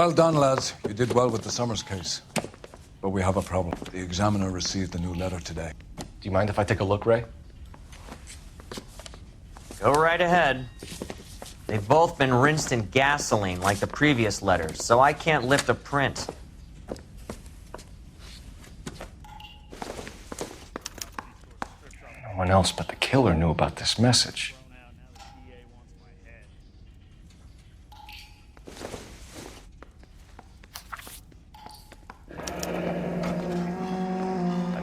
Well done, lads. You did well with the Summers case. But we have a problem. The examiner received a new letter today. Do you mind if I take a look, Ray? Go right ahead. They've both been rinsed in gasoline like the previous letters, so I can't lift a print. No one else but the killer knew about this message.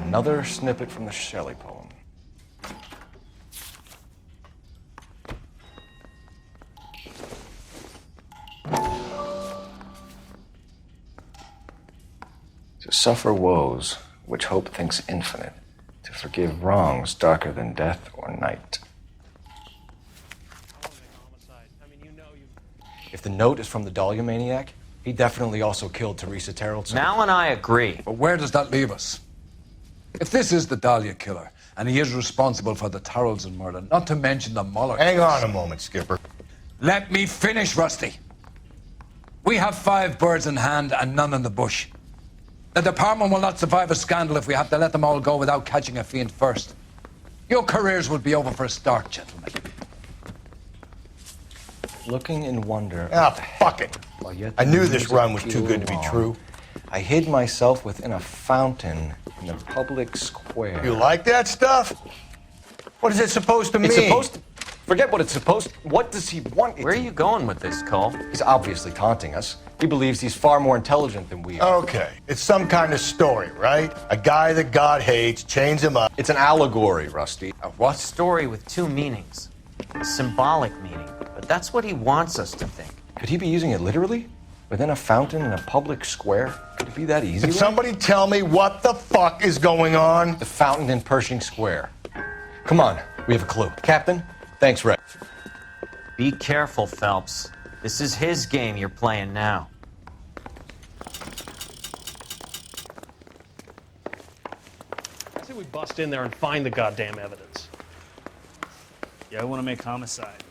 Another snippet from the Shelley poem. To suffer woes which hope thinks infinite, to forgive wrongs darker than death or night. If the note is from the Dahlia maniac, he definitely also killed Teresa Terrellson. Mal and I agree. But where does that leave us? If this is the Dahlia killer, and he is responsible for the Tarrelson murder, not to mention the Muller Hang case. on a moment, Skipper. Let me finish, Rusty. We have 5 birds in hand and none in the bush. The department will not survive a scandal if we have to let them all go without catching a fiend first. Your careers will be over for a start, gentlemen. Looking in wonder. Ah, fuck it. While yet I the knew this music run was too pealed good to be along, true. I hid myself within a fountain in the public square. You like that stuff? What is it supposed to mean? It's supposed to... Forget what it's supposed to... What does he want it Where are to you going with this, Cole? He's obviously taunting us. He believes he's far more intelligent than we are. Okay, it's some kind of story, right? A guy that God hates, chains him up. It's an allegory, Rusty. A what? Story with 2 meanings. A symbolic meaning. But that's what he wants us to think. Could he be using it literally? Within a fountain in a public square? Could it be that easy? Can somebody tell me what the fuck is going on? The fountain in Pershing Square. Come on, we have a clue. Captain, thanks, Ray. Be careful, Phelps. This is his game you're playing now. I say we bust in there and find the goddamn evidence. Yeah, I want to make homicide.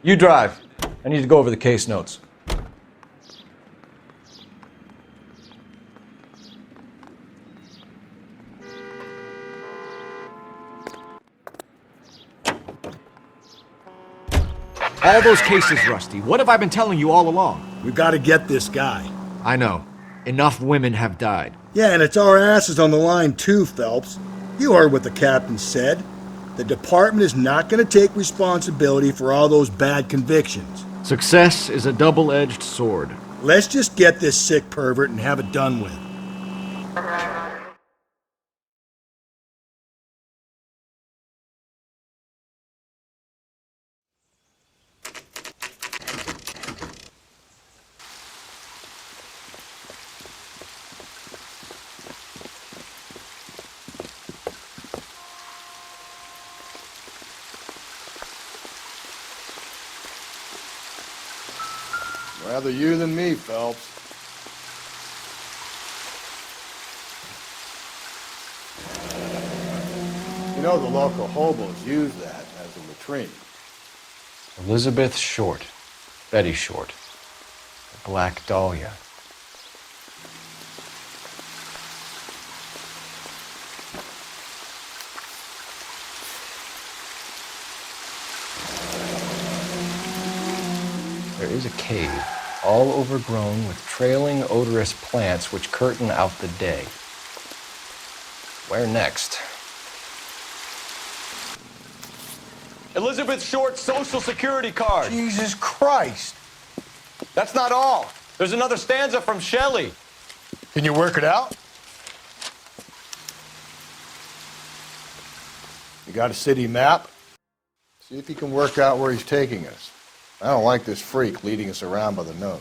You drive. I need to go over the case notes. All those cases, Rusty. What have I been telling you all along? We gotta get this guy. I know. Enough women have died. Yeah, and it's our asses on the line too, Phelps. You heard what the captain said. The department is not gonna take responsibility for all those bad convictions. Success is a double-edged sword. Let's just get this sick pervert and have it done with. Rather you than me, Phelps. You know the local hobos use that as a latrine. Elizabeth Short. Betty Short. The Black Dahlia. There is a cave, all overgrown with trailing, odorous plants which curtain out the day. Where next? Elizabeth Short's Social Security card. Jesus Christ. That's not all. There's another stanza from Shelley. Can you work it out? You got a city map? See if you can work out where he's taking us. I don't like this freak leading us around by the nose.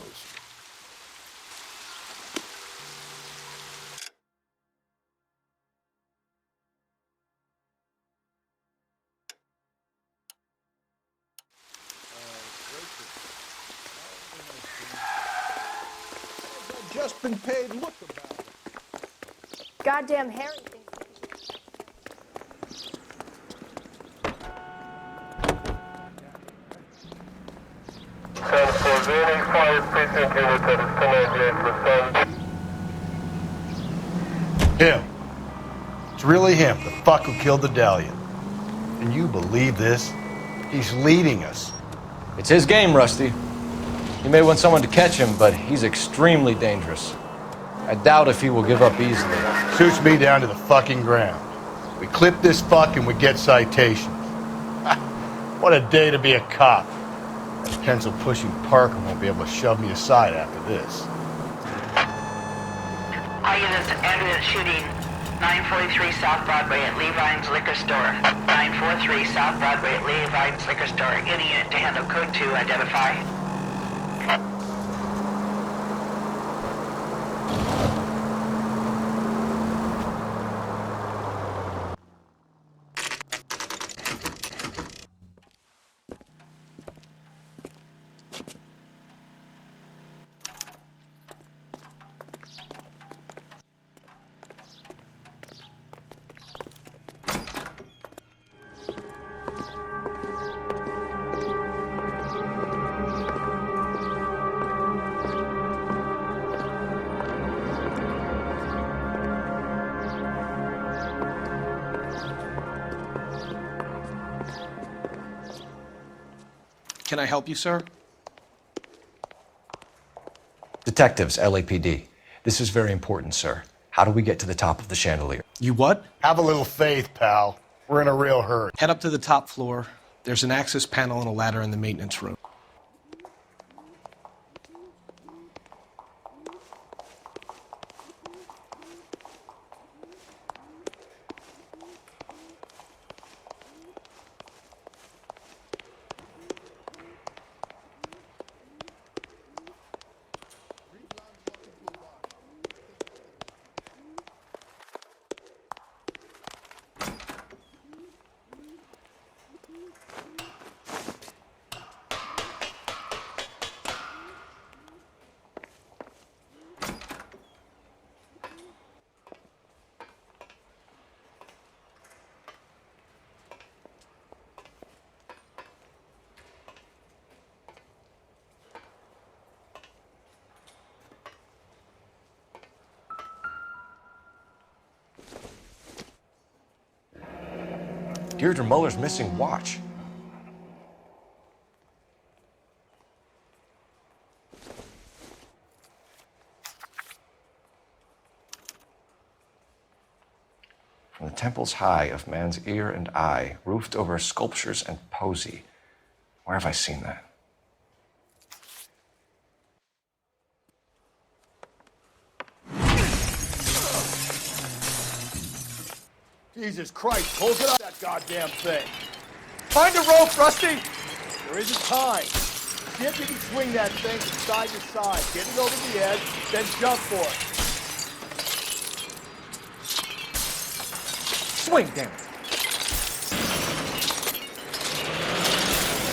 I've just been paid. Look about it. Goddamn Harry thinks. Him. It's really him, the fuck who killed the Dahlia. Can you believe this? He's leading us. It's his game, Rusty. He may want someone to catch him, but he's extremely dangerous. I doubt if he will give up easily. Shoots me down to the fucking ground. We clip this fuck and we get citations. What a day to be a cop. That pencil-pushing Parker won't be able to shove me aside after this. All units, ambulance shooting 943 South Broadway at Levine's Liquor Store. 943 South Broadway at Levine's Liquor Store. Any unit to handle code 2, identify. Can I help you, sir? Detectives, LAPD. This is very important, sir. How do we get to the top of the chandelier? You what? Have a little faith, pal. We're in a real hurry. Head up to the top floor. There's an access panel and a ladder in the maintenance room. Deirdre Muller's missing watch. From the temples high of man's ear and eye, roofed over sculptures and poesy. Where have I seen that? Jesus Christ, hold it up, that goddamn thing. Find a rope, Rusty! There isn't time. See if you can swing that thing from side to side. Get it over the edge, then jump for it. Swing, damn it.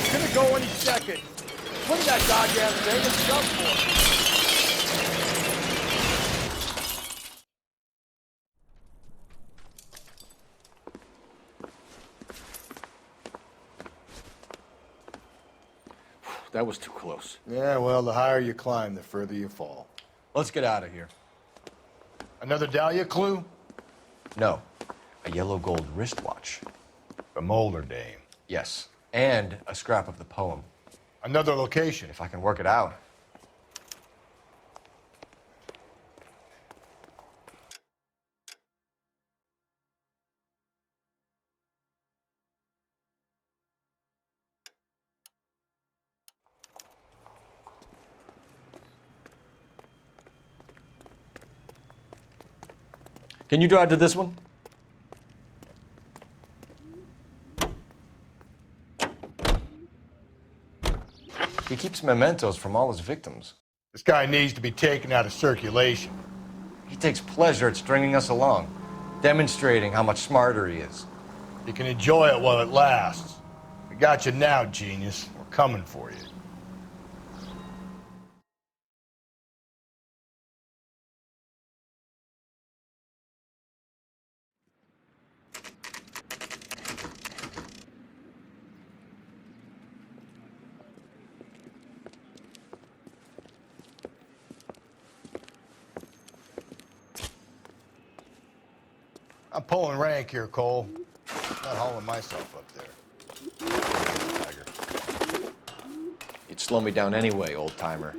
It's gonna go any second. Swing that goddamn thing and jump for it. That was too close. Yeah, well, the higher you climb, the further you fall. Let's get out of here. Another Dahlia clue? No, a yellow gold wristwatch. The Mulder dame. Yes, and a scrap of the poem. Another location. If I can work it out. Can you drive to this one? He keeps mementos from all his victims. This guy needs to be taken out of circulation. He takes pleasure at stringing us along, demonstrating how much smarter he is. You can enjoy it while it lasts. We got you now, genius. We're coming for you. I'm pulling rank here, Cole. Not hauling myself up there. Tiger. You'd slow me down anyway, old-timer.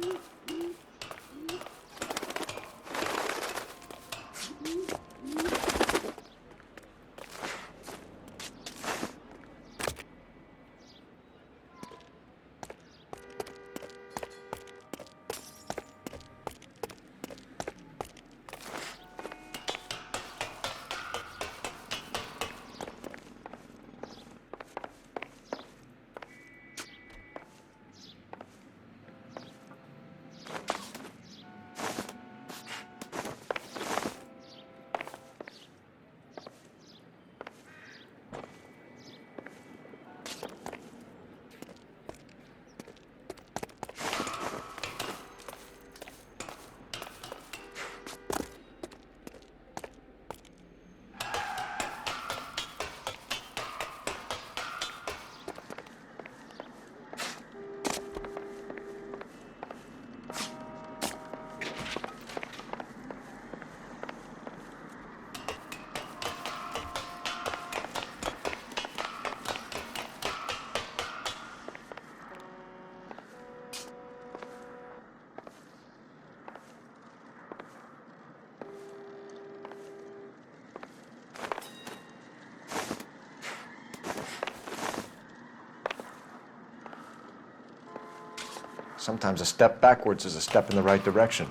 Sometimes a step backwards is a step in the right direction.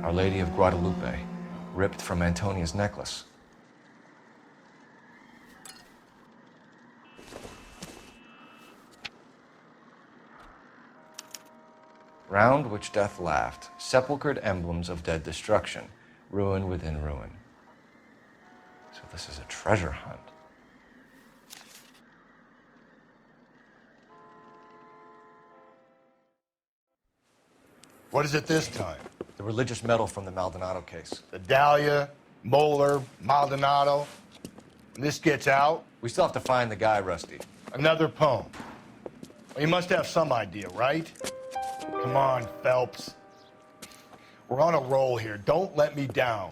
Our Lady of Guadalupe, ripped from Antonia's necklace. Round which death laughed, sepulchred emblems of dead destruction, ruin within ruin. So this is a treasure hunt. What is it this time? The religious medal from the Maldonado case. The Dahlia, Moeller, Maldonado. When this gets out, We still have to find the guy, Rusty. another poem. Well, you must have some idea, right? Come on, Phelps. We're on a roll here. Don't let me down.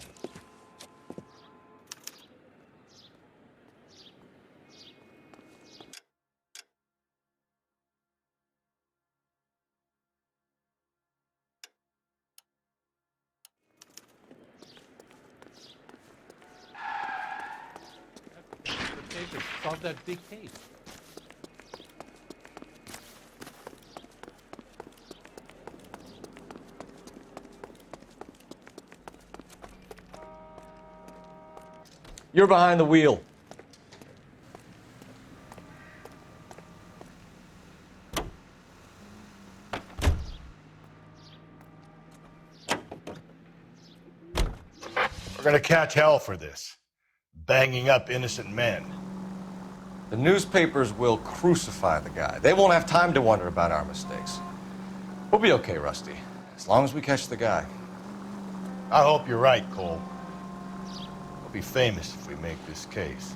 Solve that big case. You're behind the wheel. We're gonna catch hell for this. Banging up innocent men. The newspapers will crucify the guy. They won't have time to wonder about our mistakes. We'll be okay, Rusty, as long as we catch the guy. I hope you're right, Cole. We'll be famous if we make this case.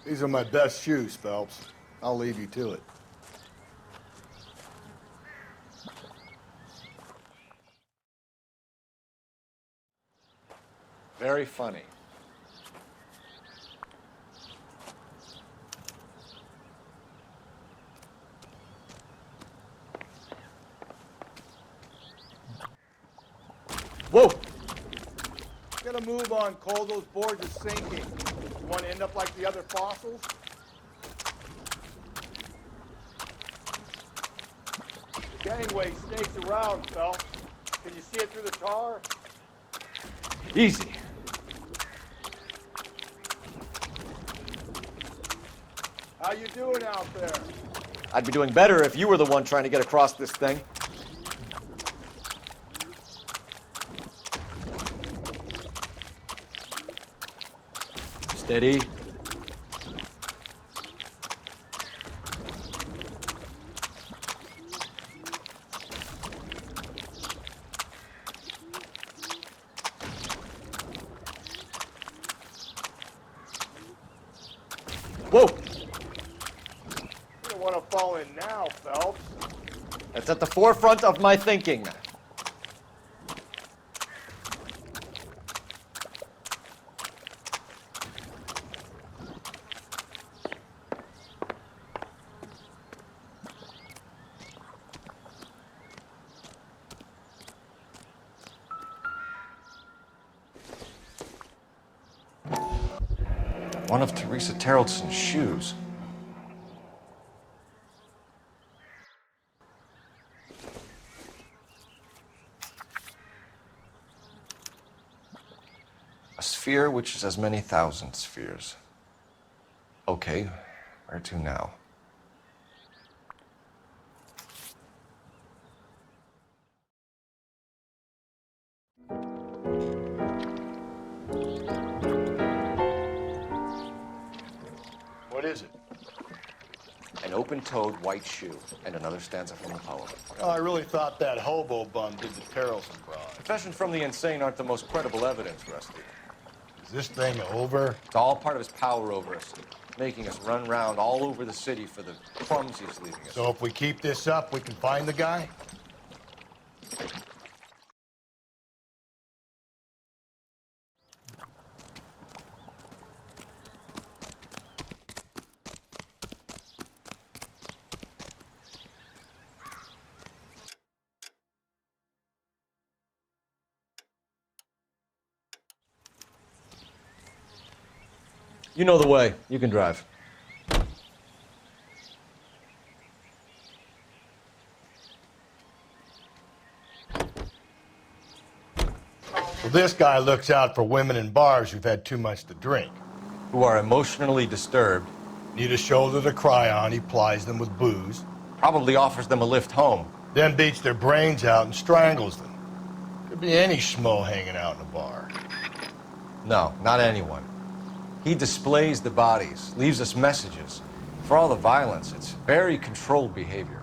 These are my best shoes, Phelps. I'll leave you to it. Very funny. gotta move on, Cole. Those boards are sinking. You want to end up like the other fossils? The gangway snakes around, Phelps. Can you see it through the tar? Easy. How you doing out there? I'd be doing better if you were the one trying to get across this thing. Steady. Whoa! You don't want to fall in now, Phelps. That's at the forefront of my thinking. One of Teresa Terreldson's shoes. A sphere which is as many thousand spheres. Okay, where to now? What is it? An open-toed white shoe, and another stanza from the poem. Oh, I really thought that hobo bum did the Terrelson broad. Confessions from the insane aren't the most credible evidence, Rusty. Is this thing over? It's all part of his power over us, making us run round all over the city for the crumbs he's leaving us. So if we keep this up, we can find the guy? You know the way. You can drive. Well, this guy looks out for women in bars who've had too much to drink. Who are emotionally disturbed. Need a shoulder to cry on, he plies them with booze. Probably offers them a lift home. Then beats their brains out and strangles them. Could be any schmo hanging out in a bar. No, not anyone. He displays the bodies, leaves us messages. For all the violence, it's very controlled behavior.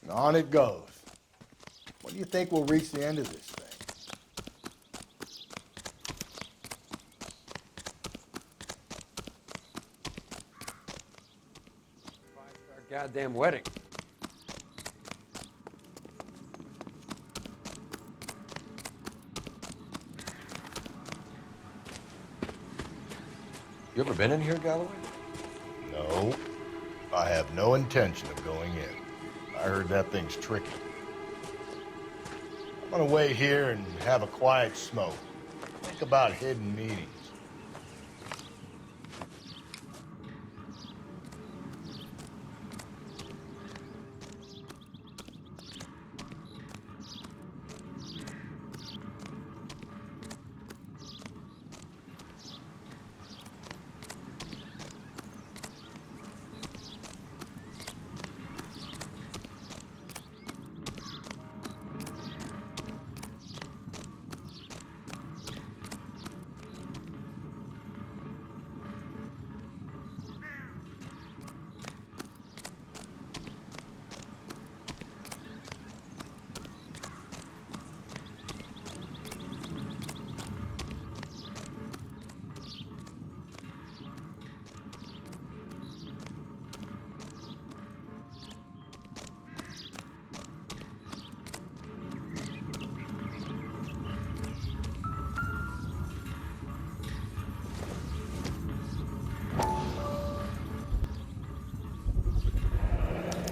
And on it goes. When do you think we'll reach the end of this thing? Our goddamn wedding. You ever been in here, Galloway? No. I have no intention of going in. I heard that thing's tricky. I'm gonna wait here and have a quiet smoke. Think about hidden meetings.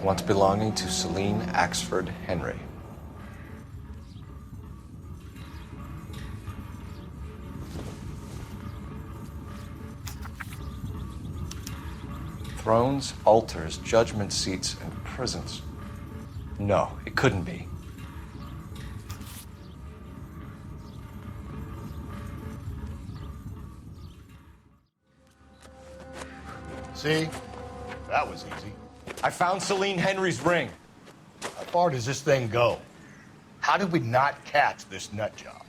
once belonging to Celine Axford Henry. Thrones, altars, judgment seats, and prisons. No, it couldn't be. See? That was easy. I found Celine Henry's ring. How far does this thing go? How did we not catch this nut job?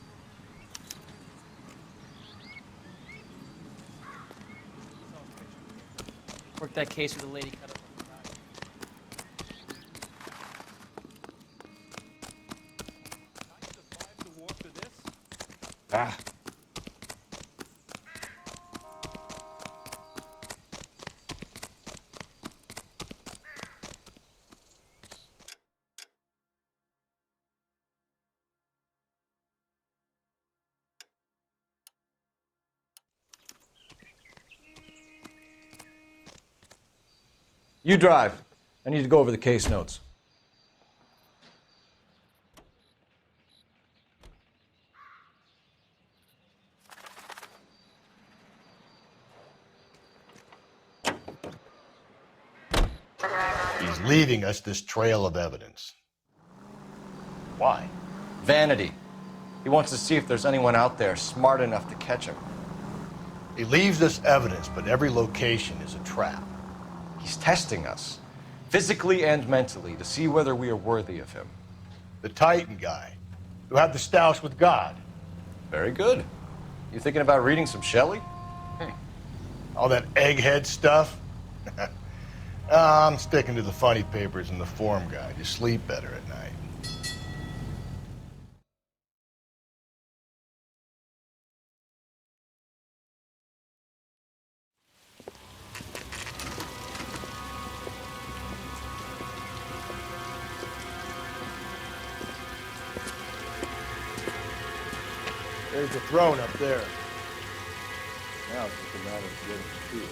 Work that case with the lady cut up. Ah. You drive. I need to go over the case notes. He's leaving us this trail of evidence. Why? Vanity. He wants to see if there's anyone out there smart enough to catch him. He leaves us evidence, but every location is a trap. He's testing us, physically and mentally, to see whether we are worthy of him. The Titan guy, who had the stoush with God. Very good. You thinking about reading some Shelley? All that egghead stuff? I'm sticking to the funny papers and the form guide. You sleep better at night. There's the throne up there. Now it's just a matter of getting to it.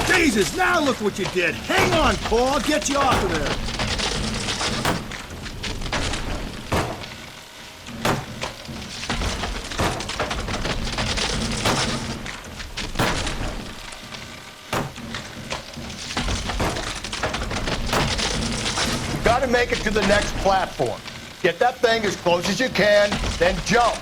Jesus, now look what you did. Hang on, Paul. I'll get you off of there. You gotta make it to the next platform. Get that thing as close as you can, then jump.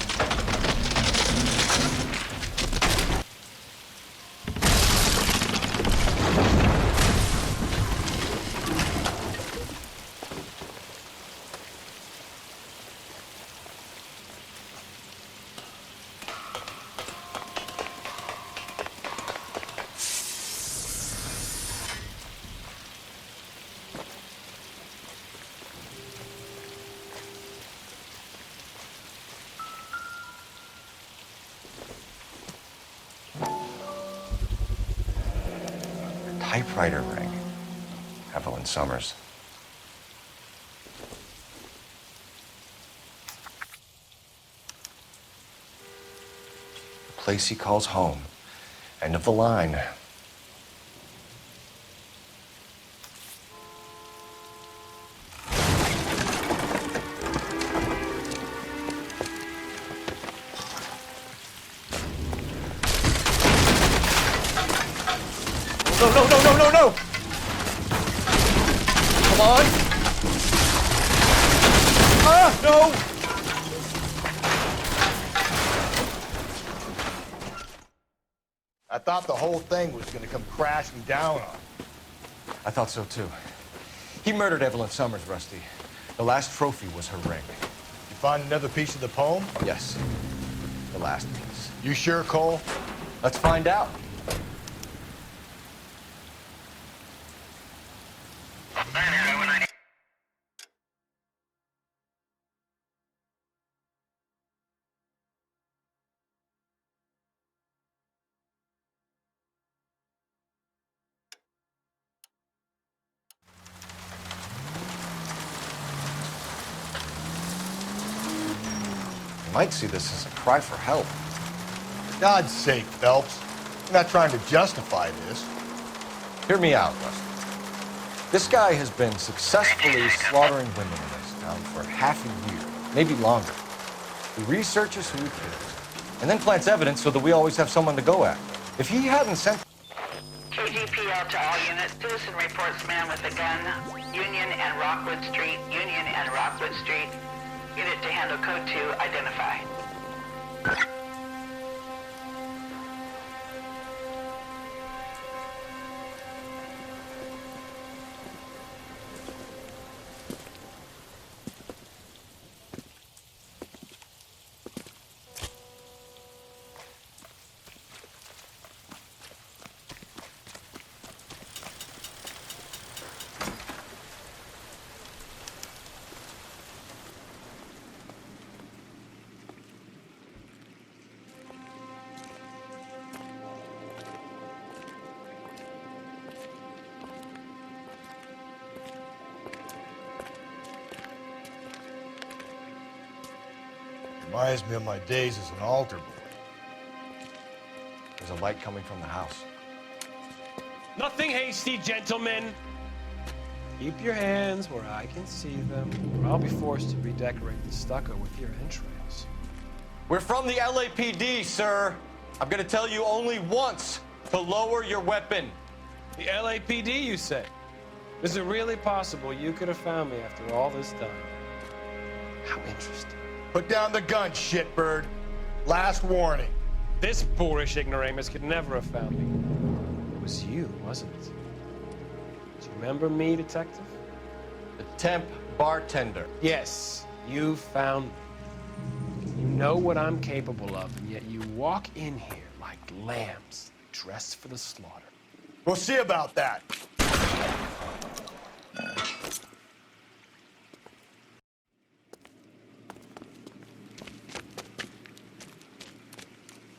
Typewriter ring. Evelyn Summers. The place he calls home. End of the line. No! Come on! No! I thought the whole thing was gonna come crashing down on. I thought so too. He murdered Evelyn Summers, Rusty. The last trophy was her ring. You find another piece of the poem? Yes. The last piece. You sure, Cole? Let's find out. You might see this as a cry for help. For God's sake, Phelps. You're not trying to justify this. Hear me out, Rusty. This guy has been successfully slaughtering women in this town for half a year, maybe longer. He researches who he kills, and then plants evidence so that we always have someone to go after. If he hadn't sent... KGPL to all units. Citizen reports man with a gun. Union and Rockwood Street. Union and Rockwood Street. Unit to handle code 2. Identify. Reminds me of my days as an altar boy. There's a light coming from the house. Nothing hasty, gentlemen. Keep your hands where I can see them, or I'll be forced to redecorate the stucco with your entrails. We're from the LAPD, sir. I'm gonna tell you only once to lower your weapon. The LAPD, you say? Is it really possible you could have found me after all this time? How interesting. Put down the gun, shitbird. Last warning. This boorish ignoramus could never have found me. It was you, wasn't it? Do you remember me, detective? The temp bartender. Yes, you found me. You know what I'm capable of, and yet you walk in here like lambs dressed for the slaughter. We'll see about that.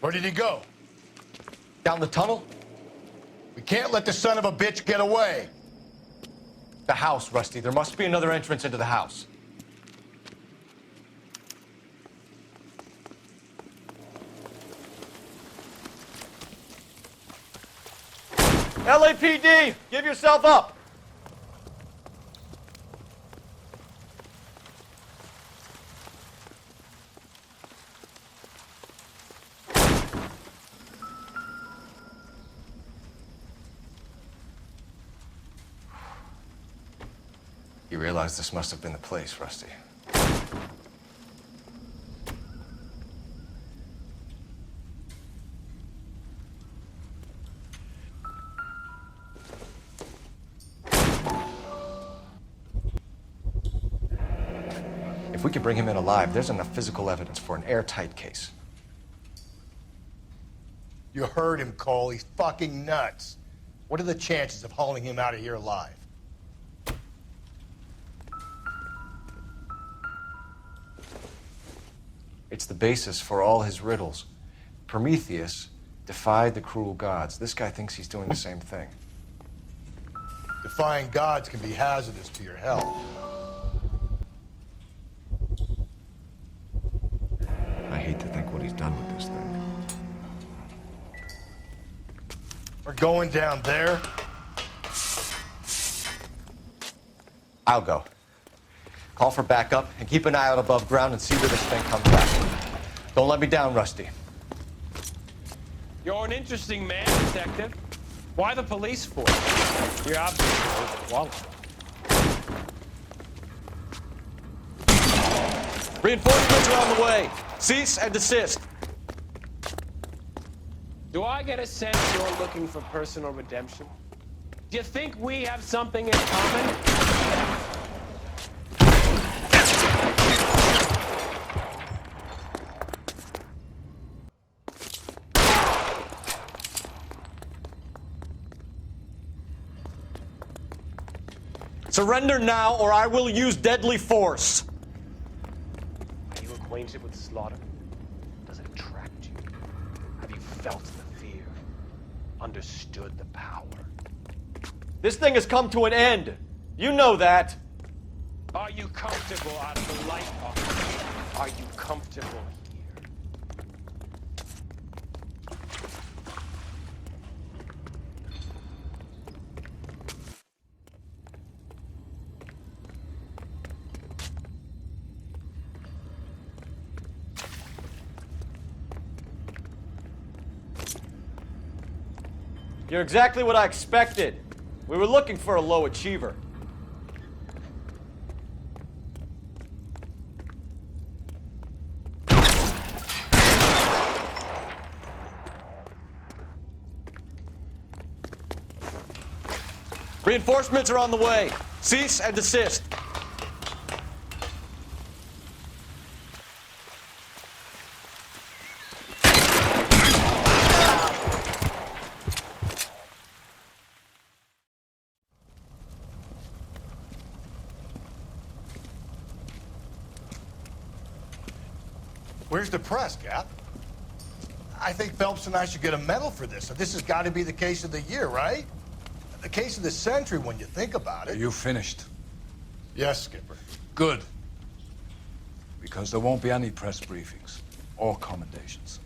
Where did he go? Down the tunnel? We can't let the son of a bitch get away. The house, Rusty. There must be another entrance into the house. LAPD, give yourself up. You realize this must have been the place, Rusty. If we could bring him in alive, there's enough physical evidence for an airtight case. You heard him, Cole. He's fucking nuts. What are the chances of hauling him out of here alive? It's the basis for all his riddles. Prometheus defied the cruel gods. This guy thinks he's doing the same thing. Defying gods can be hazardous to your health. I hate to think what he's done with this thing. We're going down there. I'll go. Call for backup and keep an eye out above ground and see where this thing comes back. Don't let me down, Rusty. You're an interesting man, detective. Why the police force? You're obviously overqualified. Reinforcements are on the way. Cease and desist. Do I get a sense you're looking for personal redemption? Do you think we have something in common? Surrender now, or I will use deadly force. Are you acquainted with slaughter? Does it attract you? Have you felt the fear? Understood the power? This thing has come to an end. You know that. Are you comfortable out of the light box? Are you comfortable here? You're exactly what I expected. We were looking for a low achiever. Reinforcements are on the way. Cease and desist. Where's the press, Cap? I think Phelps and I should get a medal for this. This has got to be the case of the year, right? The case of the century when you think about Are it. you finished? Yes, Skipper. Good. Because there won't be any press briefings or commendations.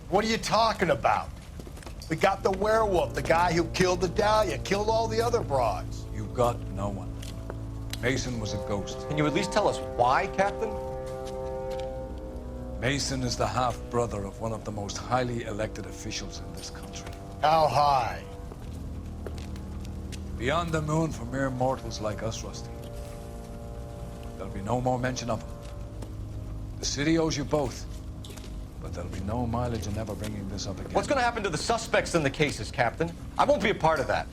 What are you talking about? We got the werewolf, the guy who killed the Dahlia, killed all the other broads. You got no one. Mason was a ghost. Can you at least tell us why, Captain? Mason is the half-brother of one of the most highly elected officials in this country. How high? Beyond the moon for mere mortals like us, Rusty. There'll be no more mention of him. The city owes you both, but there'll be no mileage in ever bringing this up again. What's going to happen to the suspects in the cases, Captain? I won't be a part of that.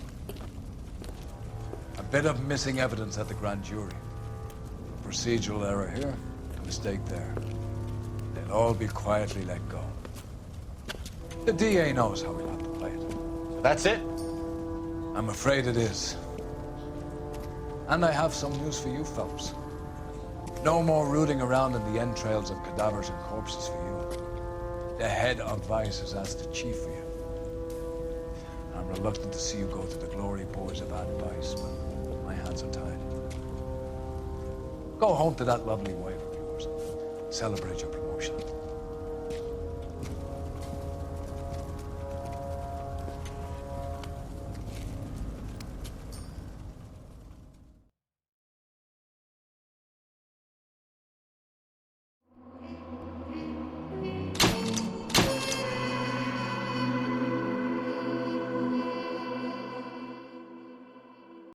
A bit of missing evidence at the grand jury. Procedural error here, a mistake there. They'll all be quietly let go. The DA knows how we'll have to play it. That's it? I'm afraid it is. And I have some news for you, Phelps. No more rooting around in the entrails of cadavers and corpses for you. The head of Vice has asked the chief for you. I'm reluctant to see you go to the glory boys of advice, but my hands are tied. Go home to that lovely wife of yours. Celebrate your promotion.